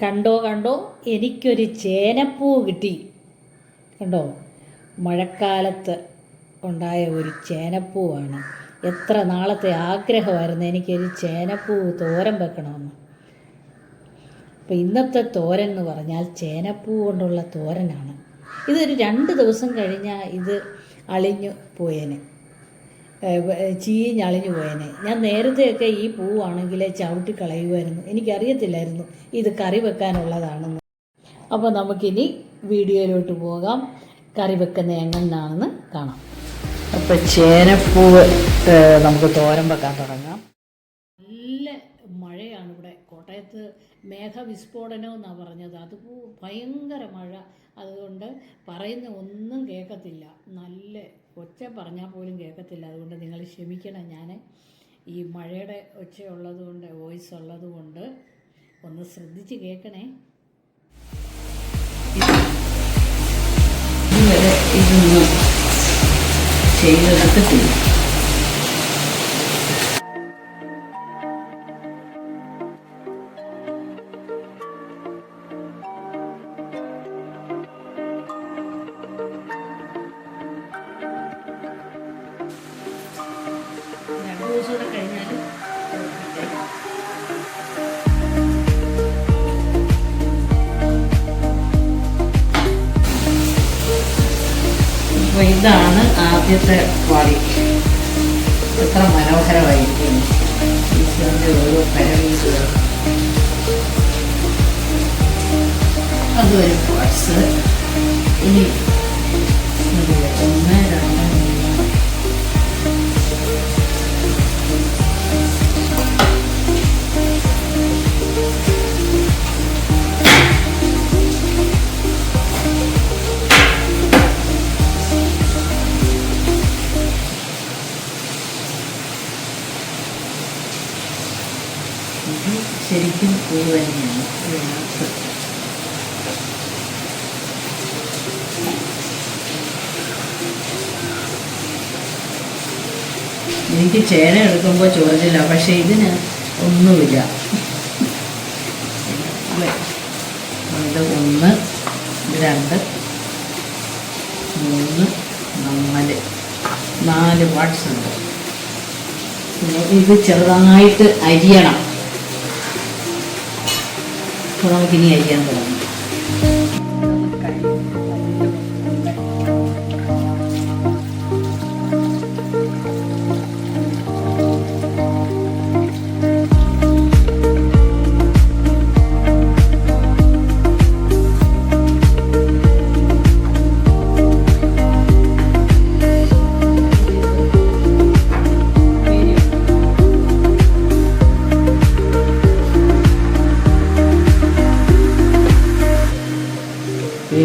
കണ്ടോ കണ്ടോ, എനിക്കൊരു ചേനപ്പൂ കിട്ടി. കണ്ടോ, മഴക്കാലത്ത് ഉണ്ടായ ഒരു ചേനപ്പൂവാണ്. എത്ര നാളത്തെ ആഗ്രഹമായിരുന്നു എനിക്കൊരു ചേനപ്പൂ തോരൻ വെക്കണമെന്ന്. അപ്പോൾ ഇന്നത്തെ തോരൻ എന്ന് പറഞ്ഞാൽ ചേനപ്പൂ കൊണ്ടുള്ള തോരനാണ്. ഇതൊരു 2 ദിവസം കഴിഞ്ഞാൽ ഇത് അളിഞ്ഞു പോയേനെ, ചീഞ്ഞളിഞ്ഞു പോയേനെ. ഞാൻ നേരത്തെയൊക്കെ ഈ പൂവാണെങ്കിൽ ചവിട്ടി കളയുമായിരുന്നു. എനിക്കറിയത്തില്ലായിരുന്നു ഇത് കറി വെക്കാനുള്ളതാണെന്ന്. അപ്പോൾ നമുക്കിനി വീഡിയോയിലോട്ട് പോകാം. കറി വെക്കുന്ന എങ്ങനെയാണെന്ന് കാണാം. അപ്പോൾ ചേനപ്പൂവ് നമുക്ക് തോരൻ വെക്കാൻ തുടങ്ങാം. നല്ല മഴയാണ് ഇവിടെ. കോട്ടയത്ത് മേഘവിസ്ഫോടനം എന്നാണ് പറഞ്ഞത്. അത് ഭയങ്കര മഴ. അതുകൊണ്ട് പറയുന്ന ഒന്നും കേൾക്കത്തില്ല. നല്ല ഒച്ച പറഞ്ഞാൽ പോലും കേൾക്കത്തില്ല. അതുകൊണ്ട് നിങ്ങൾ ക്ഷമിക്കണം. ഞാൻ ഈ മഴയുടെ ഒച്ച ഉള്ളതുകൊണ്ട്, വോയിസ് ഉള്ളതുകൊണ്ട് ഒന്ന് ശ്രദ്ധിച്ച് കേൾക്കണേ. ഇതുവരെ ഇതൊന്നും ചെയ്തെടുത്തിട്ടില്ല. ദിവസമൂടെ കഴിഞ്ഞാൽ അപ്പോൾ ഇതാണ് ആദ്യത്തെ വാളി. എത്ര മനോഹരമായിരിക്കും ഈശ്വരൻ്റെ ഓരോ കരവീസുകൾ. അതൊരു പാർട്സ്. ഇനി 1, 2, 3. ശരിക്കും പൂ തന്നെയാണ് ഇതിനകത്ത്. എനിക്ക് ചേന എടുക്കുമ്പോൾ ചോദിച്ചില്ല, പക്ഷെ ഇതിന് ഒന്നുമില്ല. ഇത് 1, 2, 3, 4 പാർട്സ് ഉണ്ട്. പിന്നെ ഇത് ചെറുതായിട്ട് അരിയണം. അപ്പോൾ നമുക്കിനി അരിയാൻ തുടങ്ങാം.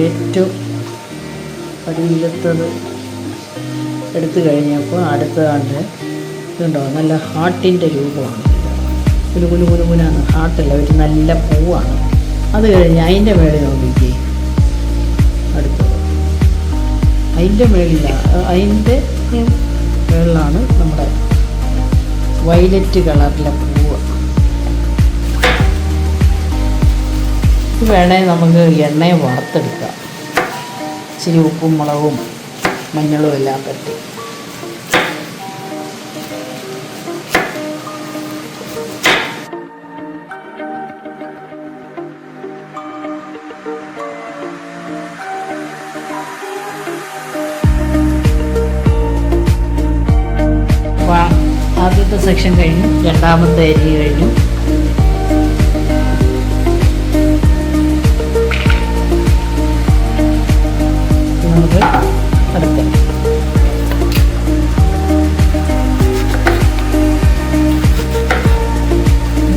ഏറ്റവും അടിയിലത്തത് എടുത്തു കഴിഞ്ഞപ്പോൾ അടുത്തതാണ്ട് ഇതുണ്ടോ, നല്ല ഹാർട്ടിൻ്റെ രൂപമാണ്. കുലുകുലുകുലുകുലാണ്, ഹാർട്ടല്ല, ഒരു നല്ല പൂവാണ്. അത് കഴിഞ്ഞ് അതിൻ്റെ മേളിൽ നോക്കിക്കേ. അടുത്തത് അതിൻ്റെ അതിൻ്റെ മേളിലാണ് നമ്മുടെ വയലറ്റ് കളറിലെ പൂവ്. ഇത് വേണേൽ നമുക്ക് എണ്ണയെ വറുത്തെടുക്കാം. ഇച്ചിരി ഉപ്പും മുളകും മഞ്ഞളും എല്ലാം പറ്റി. ആദ്യത്തെ സെക്ഷൻ കഴിഞ്ഞു, രണ്ടാമത്തെ അരി കഴിഞ്ഞു. നമുക്ക് അടുത്ത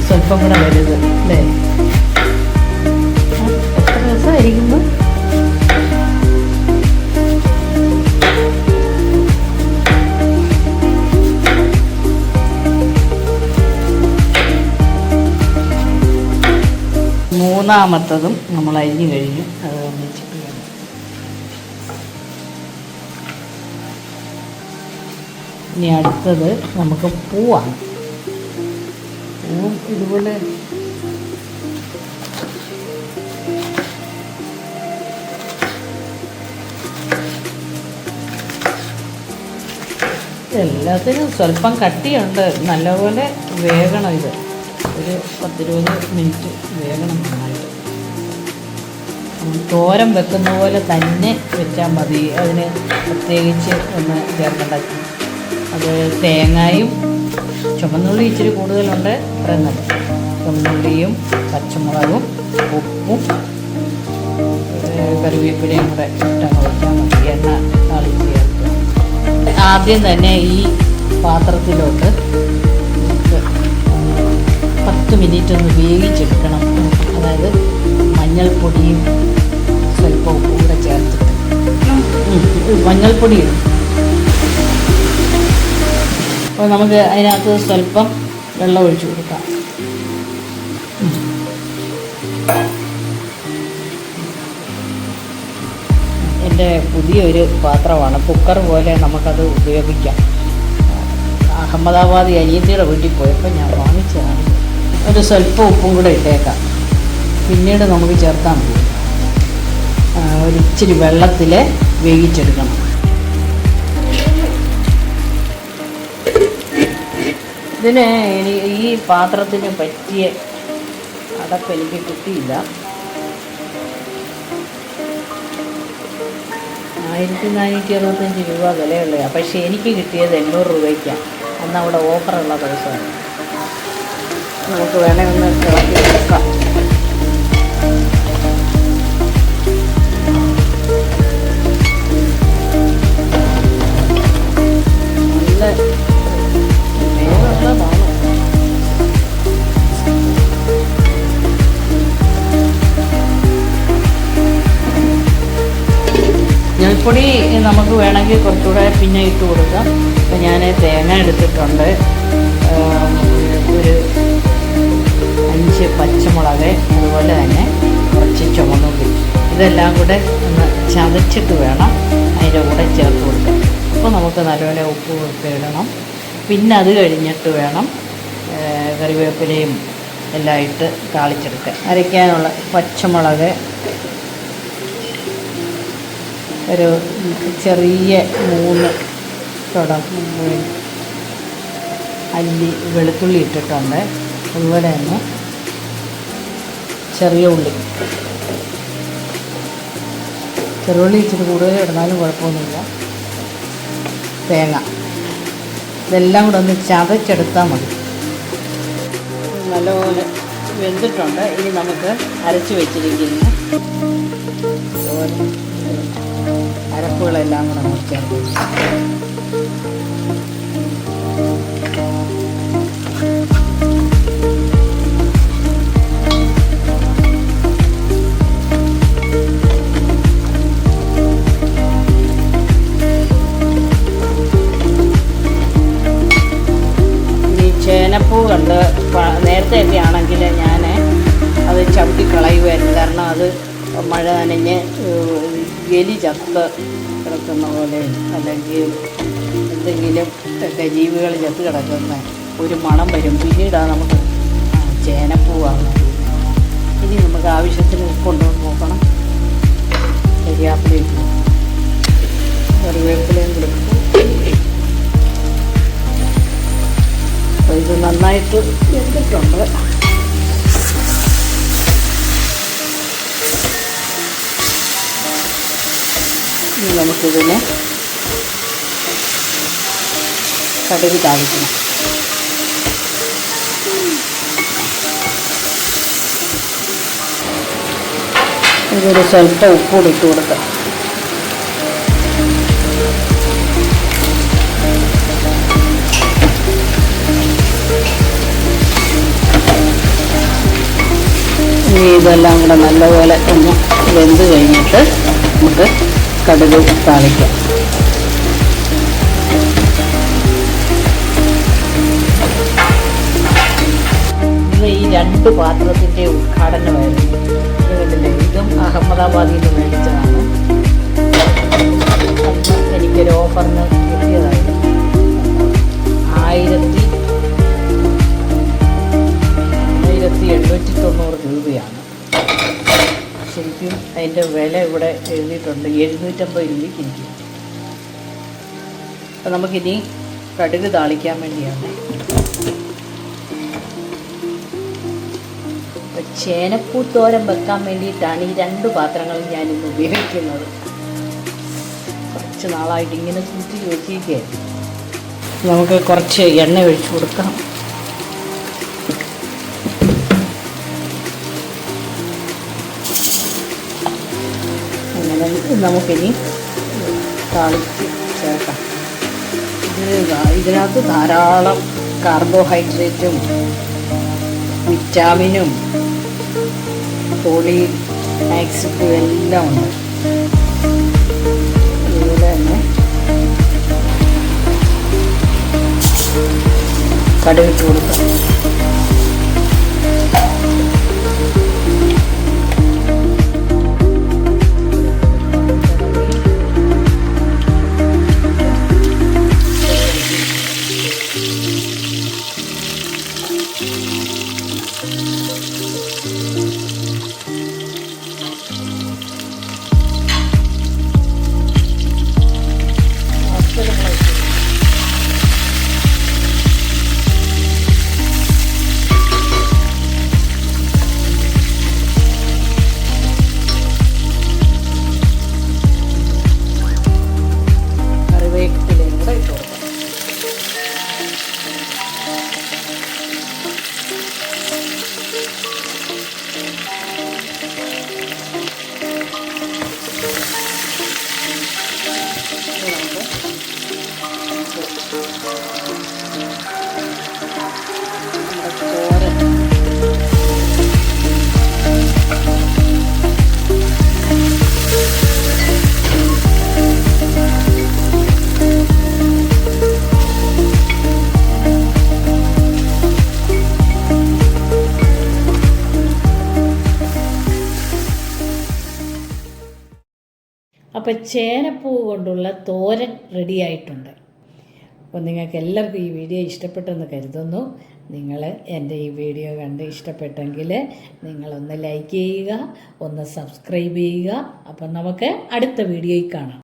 സ്വല്പം കൂടെ വലുത് അല്ലേ? എത്ര രസമായിരിക്കുന്നു. മൂന്നാമത്തതും നമ്മൾ അരിഞ്ഞു കഴിഞ്ഞു. അത് ഒന്നിച്ചിട്ട് ഇനി അടുത്തത് നമുക്ക് പൂവാണ്. പൂവും ഇതുപോലെ എല്ലാത്തിനും സ്വല്പം കട്ടിയുണ്ട്. നല്ലപോലെ വേകണം. ഇത് ഒരു 10-20 മിനിറ്റ് വേകണം നന്നായിട്ട്. തോരൻ വെക്കുന്ന പോലെ തന്നെ വെച്ചാൽ മതി. അതിന് പ്രത്യേകിച്ച് ഒന്ന് ചേർക്കേണ്ട. അത് തേങ്ങയും ചുമന്നുള്ളി ഇച്ചിരി കൂടുതലുണ്ട്, അത്രയും നല്ല. ചുമന്നുള്ളിയും പച്ചമുളകും ഉപ്പും കറിവേപ്പിലയും കൂടെ ഇട്ടങ്ങ് വയ്ക്കാൻ മതി. എണ്ണ താളിച്ച് ചേർക്കുക. ആദ്യം തന്നെ ഈ പാത്രത്തിലോട്ട് 10 മിനിറ്റ് ഒന്ന് വേവിച്ചെടുക്കണം. അതായത് മഞ്ഞൾപ്പൊടിയും സ്വല്പം ഉപ്പും കൂടെ ചേർത്തിട്ട് മഞ്ഞൾപ്പൊടി ഇടും. അപ്പോൾ നമുക്ക് അതിനകത്ത് സ്വല്പം വെള്ളം ഒഴിച്ചു കൊടുക്കാം. എൻ്റെ പുതിയൊരു പാത്രമാണ്. കുക്കർ പോലെ നമുക്കത് ഉപയോഗിക്കാം. അഹമ്മദാബാദ് അനിയത്തിയുടെ വീട്ടിൽ പോയപ്പോൾ ഞാൻ വാങ്ങിച്ചതാണ്. ഒരു സ്വല്പം ഉപ്പും കൂടെ ഇട്ടേക്കാം. പിന്നീട് നമുക്ക് ചേർത്താൽ മതി. ഒരു ഇച്ചിരി വെള്ളത്തിൽ വേവിച്ചെടുക്കണം. ഇതിന് ഈ പാത്രത്തിന് പറ്റിയ അടപ്പ് എനിക്ക് കിട്ടിയില്ല. 1465 രൂപ വിലയുള്ളതാണ്. പക്ഷേ എനിക്ക് കിട്ടിയത് 800 രൂപയ്ക്കാണ്. അന്ന് അവിടെ ഓഫറുള്ള ദിവസമാണ്. നമുക്ക് വേണേൽ ഒന്ന് ഇളക്കി വെക്കാം. നല്ല വേവുള്ളതാണ്. മഞ്ഞൾപ്പൊടി നമുക്ക് വേണമെങ്കിൽ കുറച്ചുകൂടെ പിന്നെ ഇട്ട് കൊടുക്കാം. അപ്പോൾ ഞാൻ തേങ്ങ എടുത്തിട്ടുണ്ട്, ഒരു 5 പച്ചമുളക്, അതുപോലെ തന്നെ കുറച്ച് ചുവന്നുള്ളി. ഇതെല്ലാം കൂടെ ഒന്ന് ചതച്ചിട്ട് വേണം അതിൻ്റെ കൂടെ ചേർത്ത് കൊടുക്കാൻ. അപ്പോൾ നമുക്ക് നല്ലപോലെ ഉപ്പ് ഒക്കെ ഇടണം. പിന്നെ അത് കഴിഞ്ഞിട്ട് വേണം കറിവേപ്പിലയും എല്ലാം ഇട്ട് താളിച്ചെടുക്കാൻ. അരയ്ക്കാനുള്ള പച്ചമുളക്, ഒരു ചെറിയ 3 അല്ലി വെളുത്തുള്ളി ഇട്ടിട്ടുണ്ട്. അതുപോലെ തന്നെ ചെറിയ ഉള്ളി ഇച്ചിരി കൂടുതൽ ഇടുന്നാലും കുഴപ്പമൊന്നുമില്ല. തേങ്ങ, ഇതെല്ലാം കൂടെ ഒന്ന് ചതച്ചെടുത്താൽ മതി. നല്ലപോലെ വെന്തിട്ടുണ്ട്. ഇനി നമുക്ക് അരച്ച് വെച്ചിരിക്കുന്ന അരപ്പുകളെല്ലാം കൂടെ നമുക്ക് ചേർത്ത് ചേനപ്പൂ കണ്ട് നേരത്തെയൊക്കെ ആണെങ്കിൽ ഞാൻ അത് ചവിട്ടി കളയുമായിരുന്നു. കാരണം അത് മഴ നനഞ്ഞ് എലി ചത്ത് കിടക്കുന്ന പോലെ, അല്ലെങ്കിൽ എന്തെങ്കിലും ഒക്കെ ജീവികൾ ചത്ത് കിടക്കുന്ന ഒരു മണം വരും. പിന്നീടാണ് നമുക്ക് ചേനപ്പൂവാണ്. ഇനി നമുക്ക് ആവശ്യത്തിന് കൊണ്ടുവന്ന് നോക്കണം. കരിയാപ്പിലയും കറിവേപ്പിലയും കൊടുക്കും. അപ്പോൾ ഇത് നന്നായിട്ട് വെന്തിട്ടുണ്ട്. ഇനി നമുക്കിതിനെ കടുക് താളിക്കണം. ഇതൊരു സ്വല്പം ഉപ്പൂടെ ഇട്ട് കൊടുക്കാം. ഇനി ഇതെല്ലാം കൂടെ നല്ലപോലെ ഒന്ന് വെന്ത് കഴിഞ്ഞിട്ട് നമുക്ക് കടുക് താളിക്കാം. ഇന്ന് ഈ 2 പാത്രത്തിൻ്റെ ഉദ്ഘാടനമായിരുന്നു. ഇതും അഹമ്മദാബാദിൽ നിന്ന് മേടിച്ചതാണ്. അന്ന് എനിക്കൊരു ഓഫറിന് കിട്ടിയതായിരുന്നു. 1890 രൂപയാണ്. ശരിക്കും അതിൻ്റെ വില ഇവിടെ എഴുതിയിട്ടുണ്ട് 750 രൂപയ്ക്ക് എനിക്ക്. അപ്പോൾ നമുക്കിനി കടുക് താളിക്കാൻ വേണ്ടിയാണ്. ചേനപ്പൂത്തോരൻ വെക്കാൻ വേണ്ടിയിട്ടാണ് ഈ 2 പാത്രങ്ങളും ഞാനിന്ന് ഉപയോഗിക്കുന്നത്. കുറച്ച് നാളായിട്ട് ഇങ്ങനെ സൂക്ഷിച്ച് വെച്ചിരിക്കുകയായിരുന്നു. നമുക്ക് കുറച്ച് എണ്ണ ഒഴിച്ചു കൊടുക്കാം. അങ്ങനെ നമുക്കിനി താളിച്ച് ചേർക്കാം. ഇതിനകത്ത് ധാരാളം കാർബോഹൈഡ്രേറ്റും വിറ്റാമിനും പോളി ആക്സിഡും എല്ലാം ഉണ്ട്. അതുപോലെ തന്നെ കടുകിട്ട് കൊടുക്കാം. അപ്പോൾ ചേനപ്പൂ കൊണ്ടുള്ള തോരൻ റെഡി ആയിട്ടുണ്ട്. അപ്പോൾ നിങ്ങൾക്ക് എല്ലാവർക്കും ഈ വീഡിയോ ഇഷ്ടപ്പെട്ടെന്ന് കരുതുന്നു. നിങ്ങൾ എൻ്റെ ഈ വീഡിയോ കണ്ട് ഇഷ്ടപ്പെട്ടെങ്കിൽ നിങ്ങളൊന്ന് ലൈക്ക് ചെയ്യുക, ഒന്ന് സബ്സ്ക്രൈബ് ചെയ്യുക. അപ്പം നമുക്ക് അടുത്ത വീഡിയോയിൽ കാണാം.